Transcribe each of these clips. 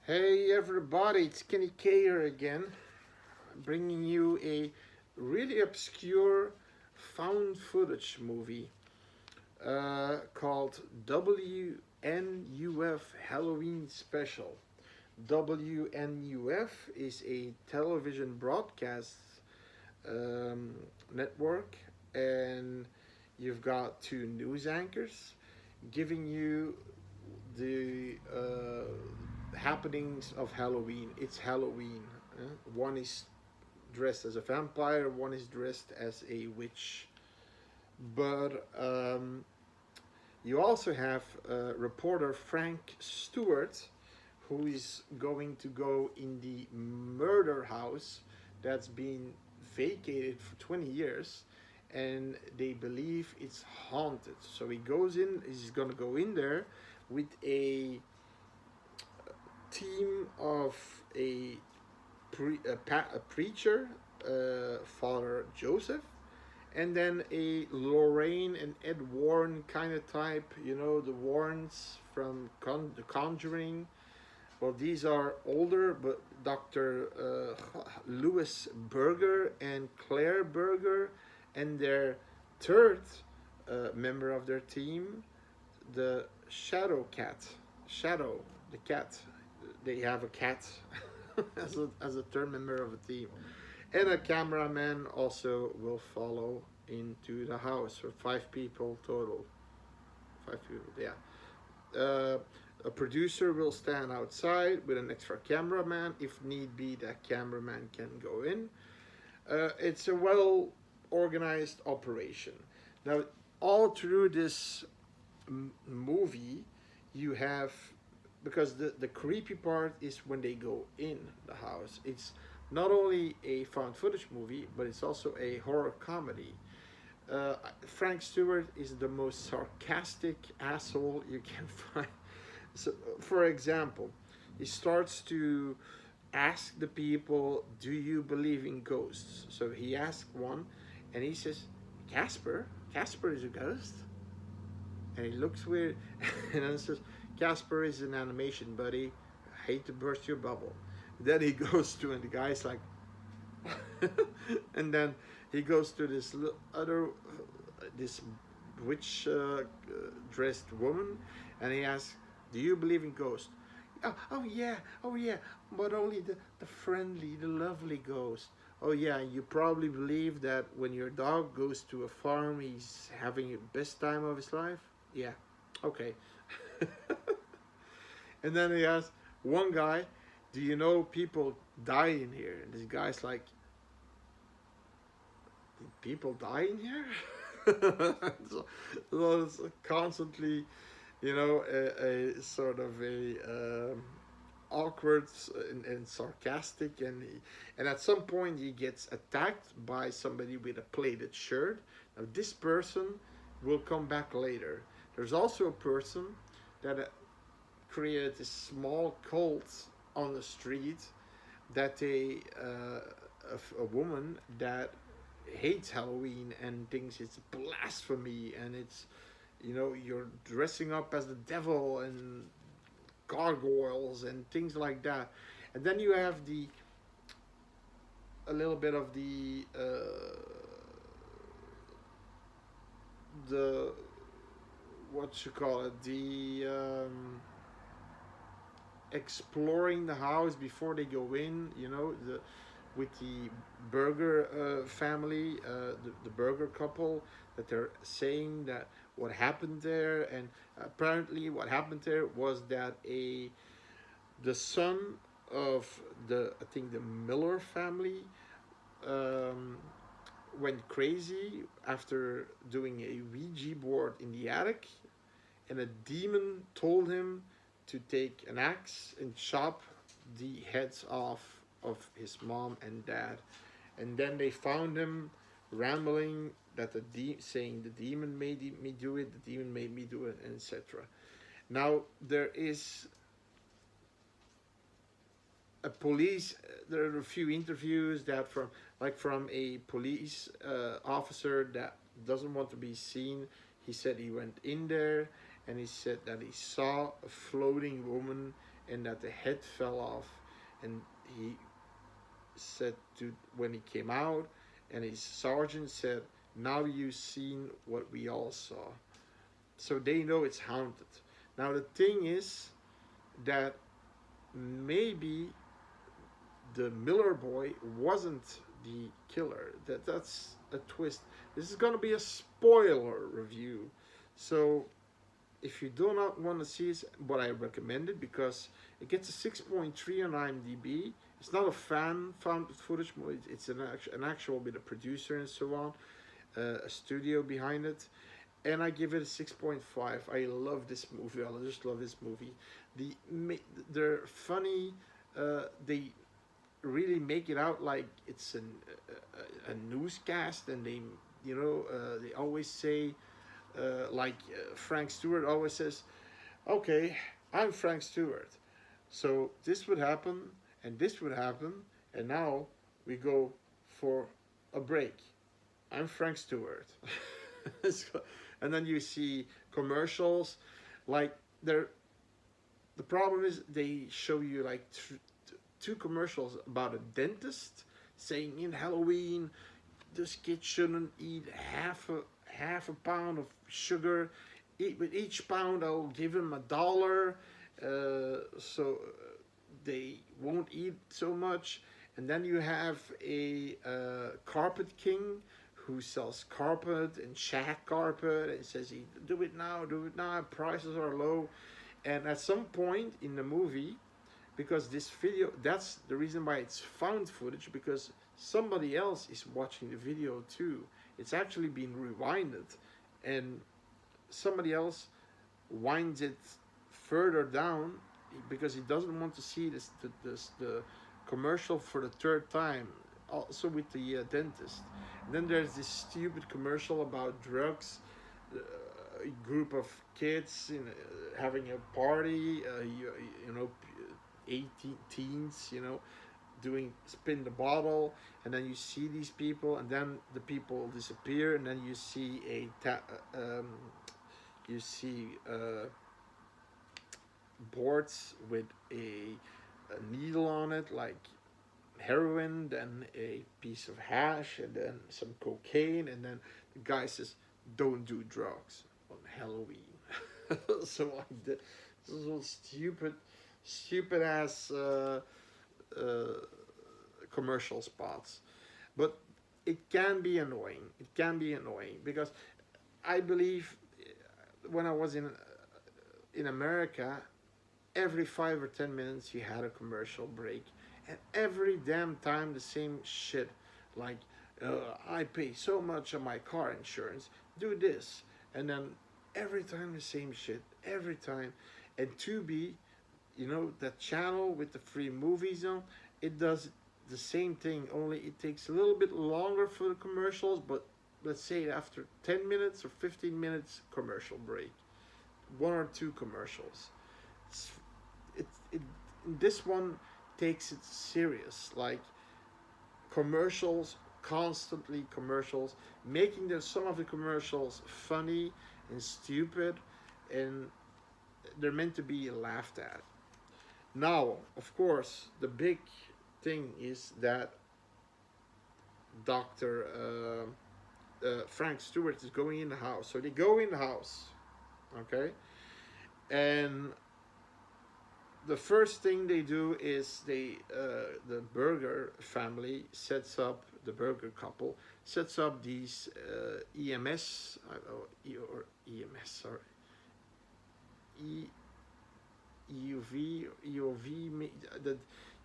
Hey everybody, it's Kenny K here again, bringing you a really obscure found footage movie called WNUF Halloween Special. WNUF is a television broadcast um, network, and you've got two news anchors giving you the happenings of Halloween. It's Halloween. One is dressed as a vampire, one is dressed as a witch. But you also have reporter Frank Stewart, who is going to go in the murder house that's been vacated for 20 years, and they believe it's haunted. So he goes in, he's going to go in there with a team of a preacher, Father Joseph, and then a Lorraine and Ed Warren kind of type. You know, the Warrens from The Conjuring. Well, these are older, but Dr. Louis Berger and Claire Berger, and their third member of their team, the Shadow Cat. Shadow, the cat. They have a cat as a third member of a team. And a cameraman also will follow into the house. So 5 people total. 5 people, yeah. A producer will stand outside with an extra cameraman. If need be, that cameraman can go in. It's a well organized operation. Now, all through this movie, you have, because the creepy part is when they go in the house. It's not only a found footage movie, but it's also a horror comedy. Frank Stewart is the most sarcastic asshole you can find. So, for example, he starts to ask the people, "Do you believe in ghosts?" So he asks one, and he says, "Casper, Casper is a ghost." And he looks weird, and then says, "Casper is an animation, buddy. I hate to burst your bubble." Then he goes to, and the guy's like, and then he goes to this other, this witch dressed woman, and he asks, "Do you believe in ghosts?" Oh yeah, oh yeah, but only the friendly, the lovely ghost. Oh yeah, you probably believe that when your dog goes to a farm, he's having the best time of his life? Yeah, okay. And then he asks one guy, "Do you know people die in here?" And this guy's like, "Did people die in here?" So it's constantly, a sort of a awkward and sarcastic, and at some point he gets attacked by somebody with a plated shirt. Now this person will come back later. There's also a person that created a small cult on the street, that a woman that hates Halloween and thinks it's blasphemy, and it's, you're dressing up as the devil and gargoyles and things like that. And then you have a little bit of the what you call it, the exploring the house before they go in, with the Burger family, the Burger couple, that they're saying that what happened there. And apparently what happened there was that the son of I think the Miller family, um, went crazy after doing a Ouija board in the attic, and a demon told him to take an axe and chop the heads off of his mom and dad. And then they found him rambling that saying the demon made me do it, the demon made me do it, etc. Now there is a police. There are a few interviews that from a police officer that doesn't want to be seen. He said he went in there, and he said that he saw a floating woman and that the head fell off. And he said to when he came out, and his sergeant said, "Now you've seen what we all saw." So they know it's haunted. Now the thing is that maybe the Miller boy wasn't the killer. That's a twist. This is gonna be a spoiler review, so if you do not want to see it, but I recommend it because it gets a 6.3 on IMDb. It's not a fan found footage movie. It's an actual with a producer and so on, a studio behind it, and I give it a 6.5. I love this movie. I just love this movie. The they're funny. They really make it out like it's a newscast, and they always say like Frank Stewart always says, "Okay, I'm Frank Stewart, so this would happen and this would happen, and now we go for a break. I'm Frank Stewart." And then you see commercials, like they're the problem is they show you like two commercials about a dentist saying in Halloween this kid shouldn't eat half a pound of sugar. With each pound I'll give him $1, so they won't eat so much. And then you have a carpet king who sells carpet and shag carpet and says, do it now, prices are low. And at some point in the movie, because this video, that's the reason why it's found footage, because somebody else is watching the video too. It's actually been rewinded, and somebody else winds it further down because he doesn't want to see the commercial for the third time, also with the dentist. And then there's this stupid commercial about drugs, a group of kids having a party, 18 teens, doing spin the bottle, and then you see these people, and then the people disappear, and then you see boards with a needle on it, like heroin, then a piece of hash, and then some cocaine, and then the guy says, "Don't do drugs on Halloween." So like this is all stupid ass commercial spots, but it can be annoying. It can be annoying because I believe when I was in America, every 5 or 10 minutes you had a commercial break, and every damn time the same shit, like I pay so much on my car insurance, do this, and then every time the same shit, every time. And Tubi, that channel with the free movies on, it does the same thing, only it takes a little bit longer for the commercials, but let's say after 10 minutes or 15 minutes commercial break, 1 or 2 commercials. This one takes it serious, like commercials, constantly commercials, making some of the commercials funny and stupid, and they're meant to be laughed at. Now, of course, the big thing is that Dr. Frank Stewart is going in the house. So they go in the house, okay? And the first thing they do is the Burger family sets up, the Burger couple sets up these EMS, or EMS, sorry, EUV, the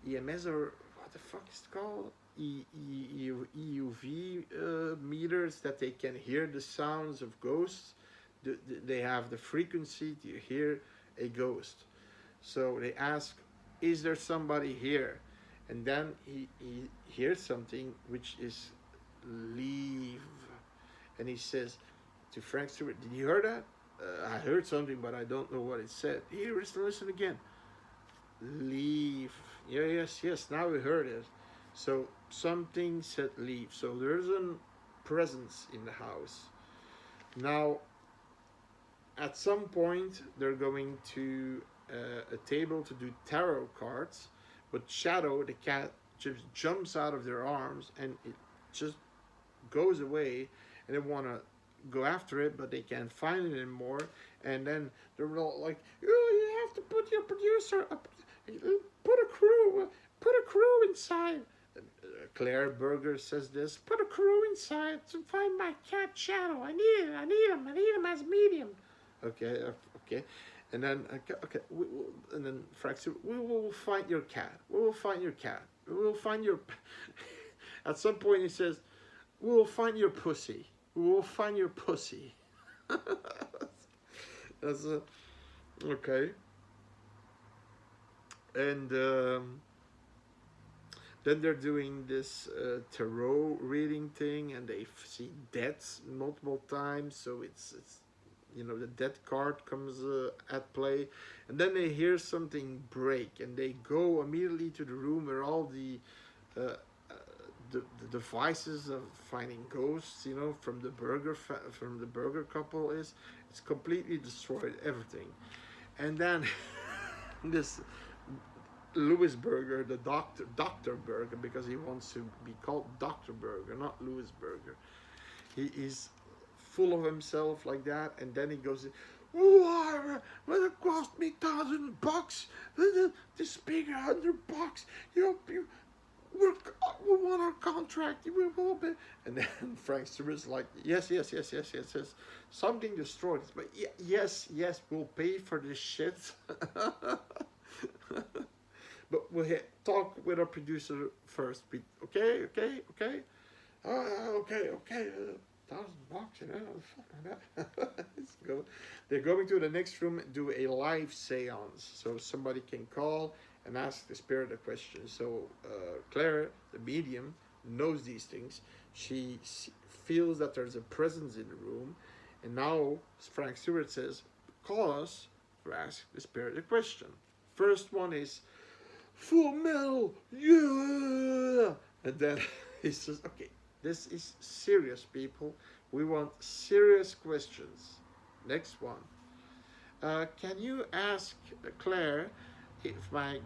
EMS, or what the fuck is it called? EUV meters that they can hear the sounds of ghosts. They have the frequency to hear a ghost. So they ask, "Is there somebody here?" And then he hears something which is "leave," and he says to Frank Stewart, "Did you hear that?" "I heard something, but I don't know what it said." "Here, listen again." "Leave." "Yeah, yes. Now we heard it." So something said "leave." So there's a presence in the house. Now, at some point, they're going to a table to do tarot cards, but Shadow, the cat, just jumps out of their arms and it just goes away, and they want to go after it, but they can't find it anymore. And then they're all like, "Oh, you have to put your producer up, put a crew inside." Claire Berger says this: "Put a crew inside to find my cat Shadow. I need him as medium." Okay, okay. And then, okay, and then Frank said, "We will find your cat. We will find your cat. We will find your." At some point, he says, "We will find your pussy. We will find your pussy." That's okay. And then they're doing this tarot reading thing, and they see deaths multiple times. So it's the death card comes at play, and then they hear something break, and they go immediately to the room where all uh, the devices of finding ghosts, from the burger couple it's completely destroyed everything. And then this Louis Burger, the Dr. Burger, because he wants to be called Dr. Burger, not Louis Burger. He is full of himself like that, and then he goes, "Why? Well, it cost me $1,000. This big $100. We want our contract. We will be." And then Frank Stewart's like, yes. Something destroyed, but yes, we'll pay for this shit. But we'll talk with our producer first. Okay. Okay. $1,000, They're going to the next room and do a live seance, so somebody can call and ask the spirit a question. So Claire, the medium, knows these things. She feels that there's a presence in the room, and now Frank Stewart says, "Call us to ask the spirit a question." First one is, "Full metal, yeah!" And then he says, "Okay, this is serious, people. We want serious questions." Next one. "Can you ask Claire if my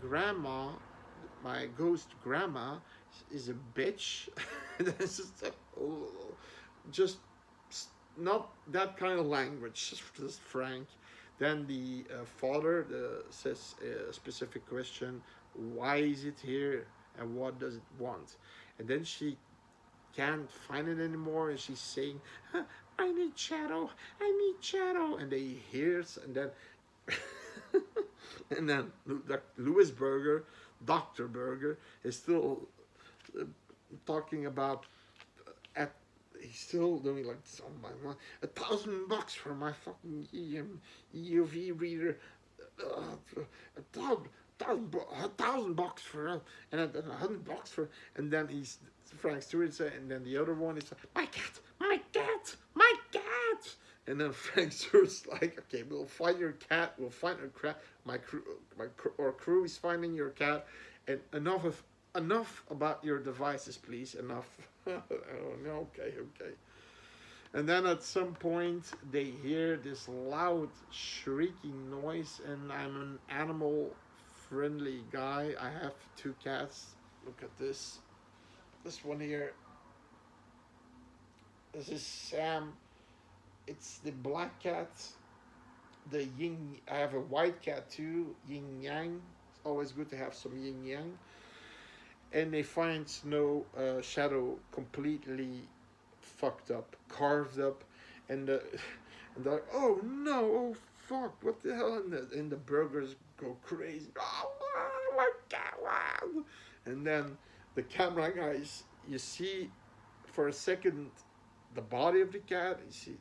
ghost grandma, is a bitch?" This is just not that kind of language, just Frank. Then the father says a specific question: "Why is it here, and what does it want?" And then she can't find it anymore, and she's saying, "I need Shadow, and they hear, and then and then Louis Burger, Dr. Burger, is still talking about he's still doing like this. "Oh my God, $1,000 for my fucking EUV reader, $1,000 for and then $100 for." And then he's Frank Stewart said, and then the other one is, "My cat. And then Frank Stewart's like, "Okay, we'll find your cat. We'll find your cat. Our crew is finding your cat, and enough about your devices, please. Enough." Oh, okay. And then at some point they hear this loud shrieking noise, and I'm an animal friendly guy. I have 2 cats. Look at this one here. This is Sam. It's the black cat. The yin. I have a white cat too. Yin yang. It's always good to have some yin yang. And they find Shadow completely fucked up, carved up, and they're like, "Oh no, oh fuck, what the hell?" And the burgers go crazy. "Oh my God, wow!" And then the camera guys, you see for a second the body of the cat. You see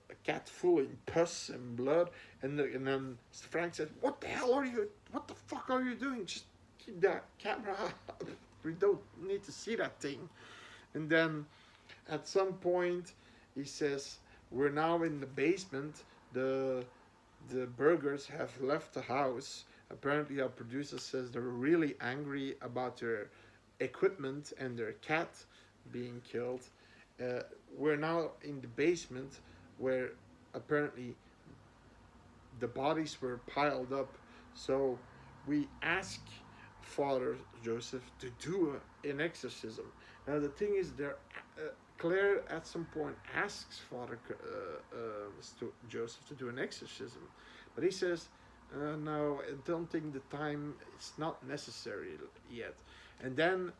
a cat full in pus and blood, and then Frank said, "What the hell are you? What the fuck are you doing? Just keep that camera up. We don't need to see that thing." And then at some point he says, "We're now in the basement. The burgers have left the house." Apparently our producer says they're really angry about their equipment and their cat being killed. We're now in the basement, where apparently the bodies were piled up. So we ask Father Joseph to do an exorcism. Now the thing is, there, Claire at some point asks Father Joseph to do an exorcism, but he says, "No, I don't think the time is not necessary yet." And then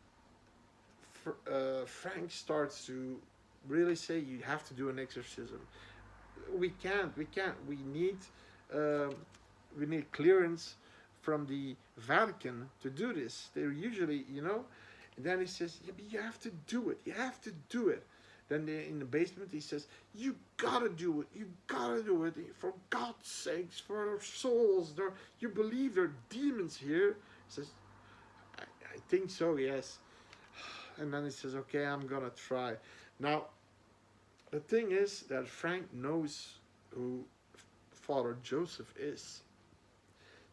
Frank starts to really say, "You have to do an exorcism. We can't. Um, we need clearance from the Vatican to do this. They're usually, you know." And then he says, "Yeah, but you have to do it. You have to do it." Then in the basement, he says, "You gotta do it. You gotta do it. For God's sakes, for our souls. You believe there are demons here?" He says, I think so, yes." And then he says, "Okay, I'm gonna try." Now, the thing is that Frank knows who Father Joseph is.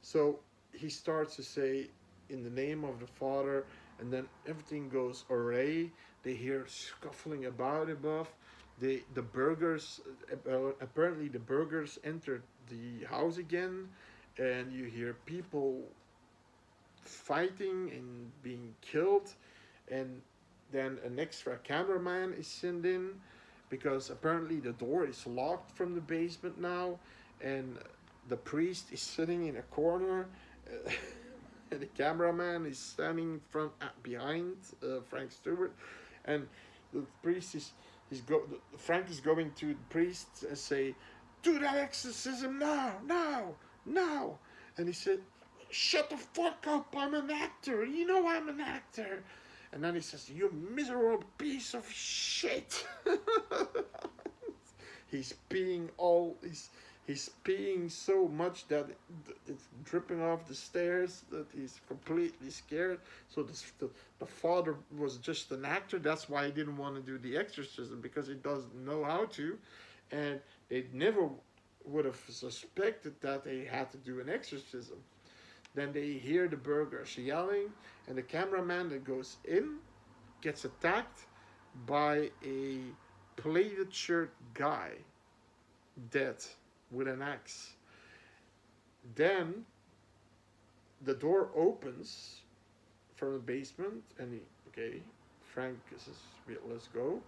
So he starts to say, "In the name of the Father," and then everything goes array. They hear scuffling about above. The burgers, apparently the burgers entered the house again, and you hear people fighting and being killed, and then an extra cameraman is sent in because apparently the door is locked from the basement now, and the priest is sitting in a corner, and the cameraman is standing behind Frank Stewart, and the priest Frank is going to the priest and say, "Do that exorcism now, now, now," and he said, "Shut the fuck up! I'm an actor. You know I'm an actor." And then he says, "You miserable piece of shit." He's peeing he's peeing so much that it's dripping off the stairs, that he's completely scared. So the father was just an actor. That's why he didn't want to do the exorcism, because he doesn't know how to, and they never would have suspected that they had to do an exorcism. Then they hear the burglars yelling, and the cameraman that goes in gets attacked by a plated shirt guy, dead, with an axe. Then the door opens from the basement, and Frank says, "Let's go."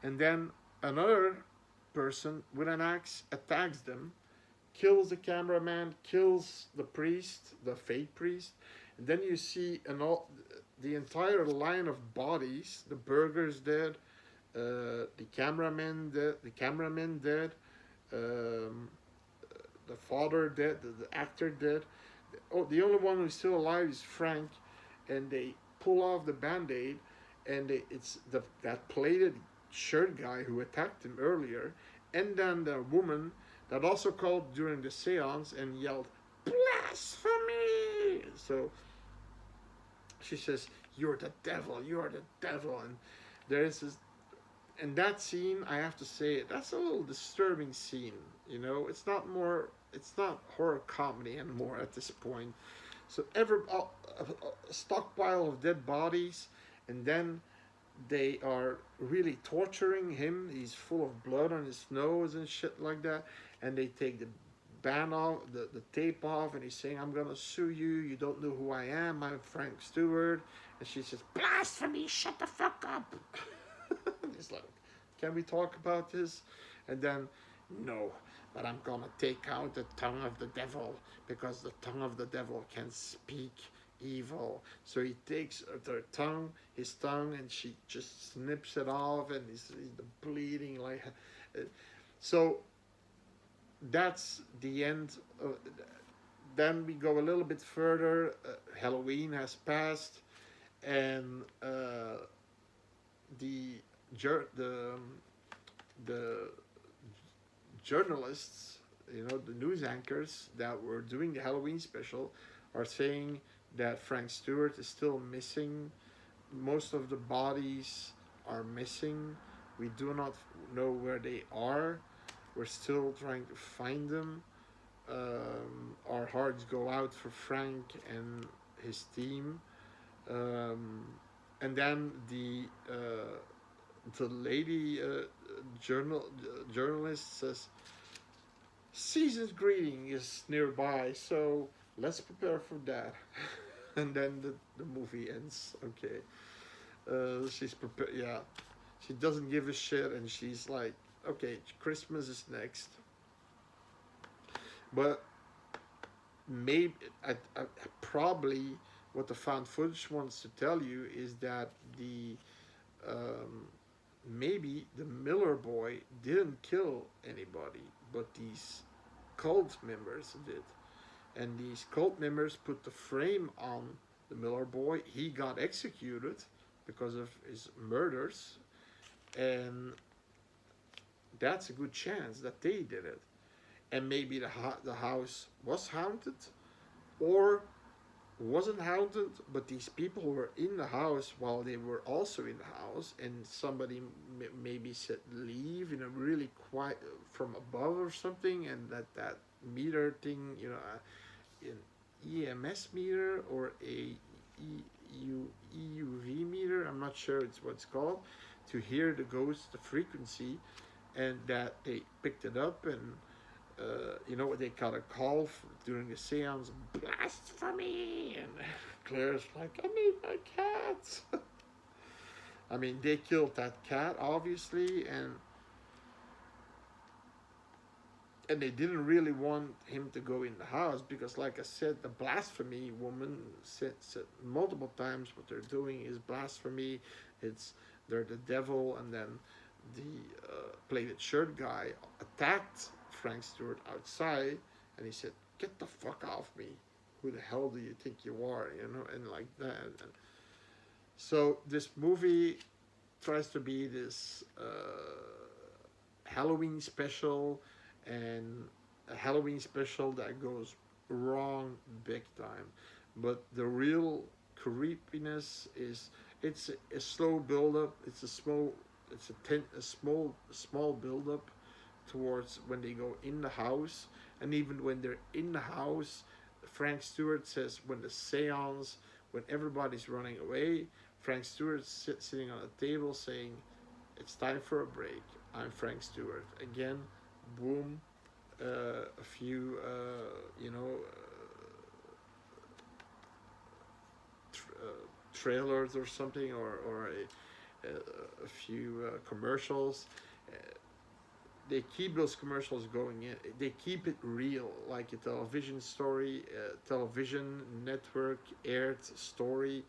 And then another person with an axe attacks them, kills the cameraman, kills the priest, the fake priest. And then you see the entire line of bodies. The burgers dead, the cameraman dead, the father dead, the actor dead. The only one who's still alive is Frank, and they pull off the band-aid, and it's that plated shirt guy who attacked him earlier, and then the woman that also called during the seance and yelled, "Blasphemy!" So she says, "You're the devil, you're the devil." And there is this, and that scene, I have to say, that's a little disturbing scene. It's not horror comedy anymore at this point. So a stockpile of dead bodies, and then they are really torturing him. He's full of blood on his nose and shit like that. And they take the band off, the tape off, and he's saying, "I'm gonna sue you. You don't know who I am. I'm Frank Stewart." And she says, "Blasphemy! Shut the fuck up." He's like, "Can we talk about this?" And then, "No, but I'm gonna take out the tongue of the devil, because the tongue of the devil can speak evil." So he takes his tongue, and she just snips it off, and he's bleeding like. So that's the end. Then we go a little bit further. Halloween has passed, and the journalists, the news anchors that were doing the Halloween special, are saying that Frank Stewart is still missing. Most of the bodies are missing. We do not know where they are. We're still trying to find them. Our hearts go out for Frank and his team. And then the lady journalist says, Season's greeting is nearby, so let's prepare for that. And then the movie ends. Okay, she's prepared. Yeah, she doesn't give a shit, and she's like, okay, Christmas is next. But maybe I probably what the found footage wants to tell you is that the um, maybe the Miller boy didn't kill anybody, but these cult members did. And these cult members put the frame on the Miller boy. He got executed because of his murders, and that's a good chance that they did it. And maybe the house was haunted, or wasn't haunted, but these people were in the house while they were also in the house, and somebody maybe said leave in a really quiet from above or something, and that meter thing, an EMS meter or a EUV meter, I'm not sure it's what it's called, to hear the ghost, the frequency, and that they picked it up, and they got a call during the seance, blasphemy, and Claire's like, I need my cats. I mean, they killed that cat, obviously, and they didn't really want him to go in the house because, like I said, the blasphemy woman said multiple times what they're doing is blasphemy. It's they're the devil, and then the plated shirt guy attacked Frank Stewart outside, and he said, "Get the fuck off me! Who the hell do you think you are?" And like that. And so this movie tries to be this Halloween special, and a Halloween special that goes wrong big time. But the real creepiness is it's a slow build up. It's a small build up towards when they go in the house, and even when they're in the house, Frank Stewart says when everybody's running away, Frank Stewart sitting on a table saying, "It's time for a break. I'm Frank Stewart." Again, boom, a few, trailers or something, or a few commercials. Uh, they keep those commercials going in. They keep it real, like a television story, television network aired story.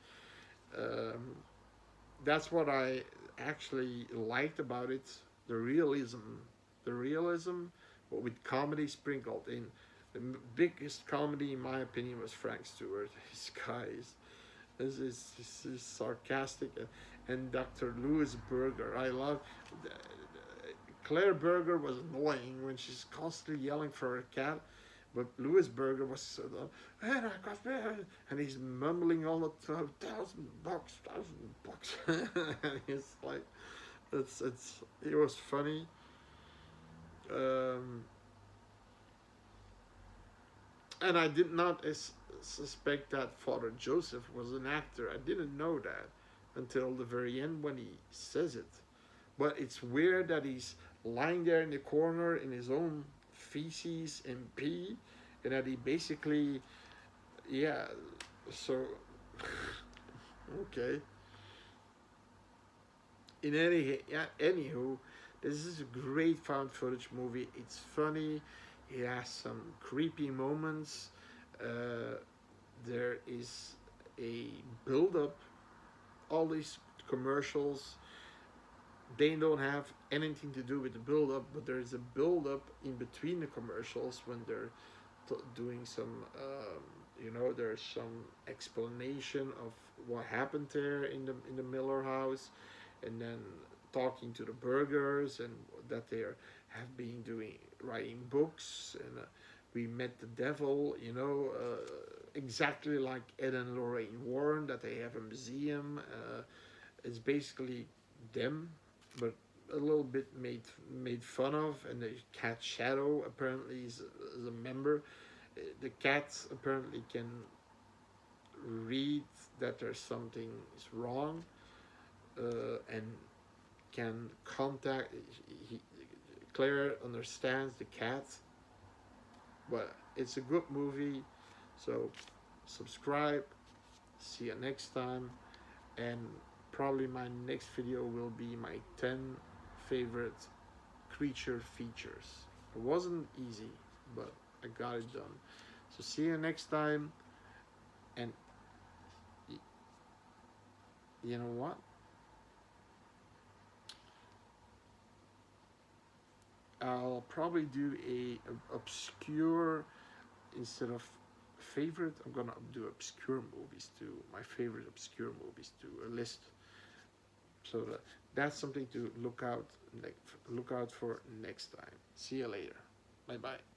Um, that's what I actually liked about it. The realism, but with comedy sprinkled in. The biggest comedy, in my opinion, was Frank Stewart. His guys, this is sarcastic, and Dr. Louis Berger. I love. Claire Berger was annoying when she's constantly yelling for her cat, but Louis Berger was and he's mumbling all the time, $1,000, and he's like, it was funny. Um, and I did not suspect that Father Joseph was an actor. I didn't know that until the very end when he says it. But it's weird that he's lying there in the corner in his own feces and pee, and that he basically, yeah. So, okay. Anywho, this is a great found footage movie. It's funny. It has some creepy moments. Uh, there is a build up. All these commercials, they don't have anything to do with the build up, but there is a build up in between the commercials when they're doing some, there's some explanation of what happened there in the Miller house, and then talking to the burgers, and that they have been writing books, and we met the devil, exactly like Ed and Lorraine Warren, that they have a museum. It's basically them, but a little bit made fun of, and the cat Shadow apparently is a member. The cats apparently can read that there's something is wrong, and can contact. Claire understands the cat, but it's a good movie. So subscribe. See you next time, and probably my next video will be my 10 favorite creature features. It wasn't easy, but I got it done. So see you next time, and you know what? I'll probably do a obscure instead of favorite. I'm gonna do obscure movies too. My favorite obscure movies too. A list. So that's something to look out for next time. See you later. Bye bye.